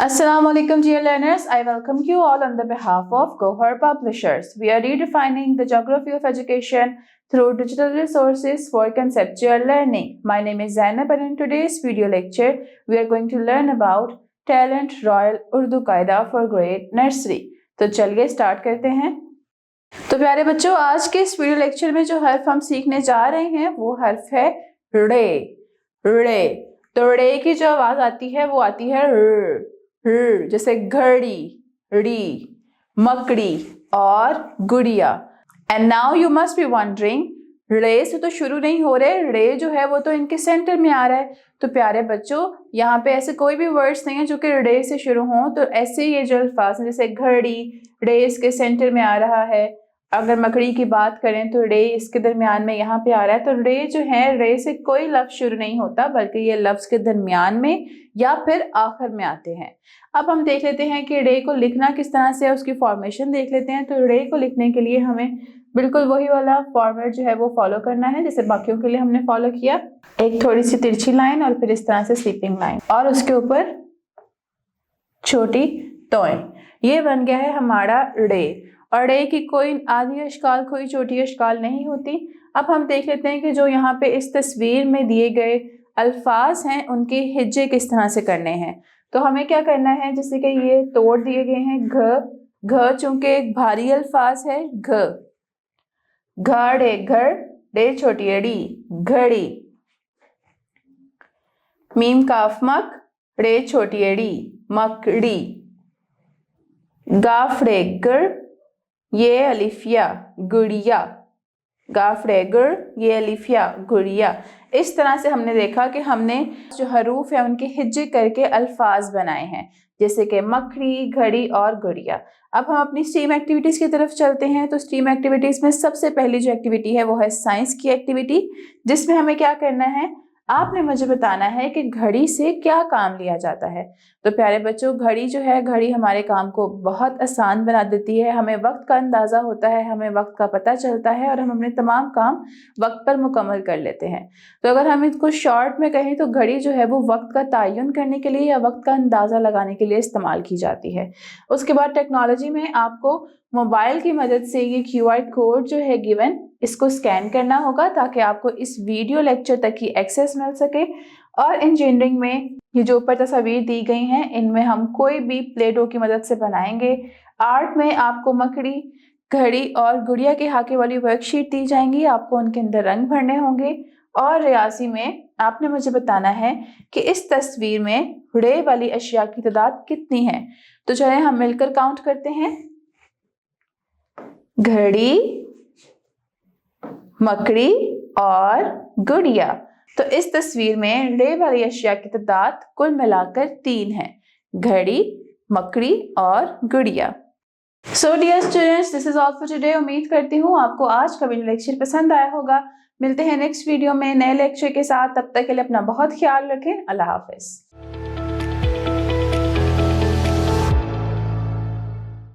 Assalamu alaikum dear learners, I welcome you all on the behalf of Gohar Publishers. We are redefining the geography of education through digital resources for conceptual learning. My name is Zainab and in today's video lecture, we are going to learn about Talent Royal Urdu Qaida for Grade Nursery. तो चलिए start करते हैं। तो प्यारे बच्चों, आज के इस वीडियो लेक्चर में जो हर्फ हम सीखने जा रहे हैं वो हर्फ है रे। रे तो रे की जो आवाज आती है वो आती है र, जैसे घड़ी, री, मकड़ी और गुड़िया। And now you must be wondering, रे से तो शुरू नहीं हो रहे, रे जो है वो तो इनके सेंटर में आ रहा है। तो प्यारे बच्चों, यहाँ पे ऐसे कोई भी वर्ड्स नहीं है जो कि रे से शुरू हों। तो ऐसे ये जो अल्फाज हैं, जैसे घड़ी, रे इसके सेंटर में आ रहा है। अगर मकड़ी की बात करें तो रे इसके दरमियान में यहाँ पे आ रहा है। तो रे जो है, रे से कोई लफ्ज शुरू नहीं होता, बल्कि ये लफ्ज के दरमियान में या फिर आखिर में आते हैं। अब हम देख लेते हैं कि रे को लिखना किस तरह से है, उसकी फॉर्मेशन देख लेते हैं। तो रे को लिखने के लिए हमें बिल्कुल वही वाला फॉर्मेट जो है वो फॉलो करना है जैसे बाकियों के लिए हमने फॉलो किया। एक थोड़ी सी तिरछी लाइन और फिर इस तरह से स्लीपिंग लाइन और उसके ऊपर छोटी टोएं। ये बन गया है हमारा रे। और रे की कोई आधी अशकाल, कोई छोटी अशकाल नहीं होती। अब हम देख लेते हैं कि जो यहाँ पे इस तस्वीर में दिए गए अल्फाज हैं उनके हिज्जे किस तरह से करने हैं। तो हमें क्या करना है, जैसे कि ये तोड़ दिए गए हैं घ चूंकि एक भारी अल्फाज है, घड़े, घर, डे छोटी अड़ी, घड़ी। मीम काफ मक, रे छोटी अड़ी, मकड़ी। गाफड़े गर, ये अलिफिया, गुड़िया। गाफड़े गर, ये अलिफिया, गुड़िया। इस तरह से हमने देखा कि हमने जो हरूफ है उनके हिज्जे करके अल्फाज बनाए हैं, जैसे कि मकड़ी, घड़ी और गुड़िया। अब हम अपनी स्ट्रीम एक्टिविटीज की तरफ चलते हैं। तो स्ट्रीम एक्टिविटीज में सबसे पहली जो एक्टिविटी है वो है साइंस की एक्टिविटी, जिसमें हमें क्या करना है, आपने मुझे बताना है कि घड़ी से क्या काम लिया जाता है। तो प्यारे बच्चों, घड़ी जो है, घड़ी हमारे काम को बहुत आसान बना देती है। हमें वक्त का अंदाज़ा होता है, हमें वक्त का पता चलता है और हम अपने तमाम काम वक्त पर मुकम्मल कर लेते हैं। तो अगर हम इसको शॉर्ट में कहें तो घड़ी जो है वो वक्त का तयन करने के लिए या वक्त का अंदाज़ा लगाने के लिए इस्तेमाल की जाती है। उसके बाद टेक्नोलॉजी में आपको मोबाइल की मदद से ये QR कोड जो है गिवन, इसको स्कैन करना होगा ताकि आपको इस वीडियो लेक्चर तक की एक्सेस मिल सके। और इंजीनियरिंग में ये जो ऊपर तस्वीर दी गई हैं इनमें हम कोई भी प्ले डो की मदद से बनाएंगे। आर्ट में आपको मकड़ी, घड़ी और गुड़िया के हाके वाली वर्कशीट दी जाएंगी, आपको उनके अंदर रंग भरने होंगे। और रियाजी में आपने मुझे बताना है कि इस तस्वीर में रे वाली अशिया की तादाद कितनी है। तो चलें हम मिलकर काउंट करते हैं। घड़ी, मकड़ी और गुड़िया। तो इस तस्वीर में रे वाली अशिया की तादाद कुल मिलाकर 3 है, घड़ी, मकड़ी और गुड़िया। So dear students, this is all for today. उम्मीद करती हूँ आपको आज का वीडियो लेक्चर पसंद आया होगा। मिलते हैं नेक्स्ट वीडियो में नए लेक्चर के साथ। तब तक के लिए अपना बहुत ख्याल रखें। अल्लाह हाफिज।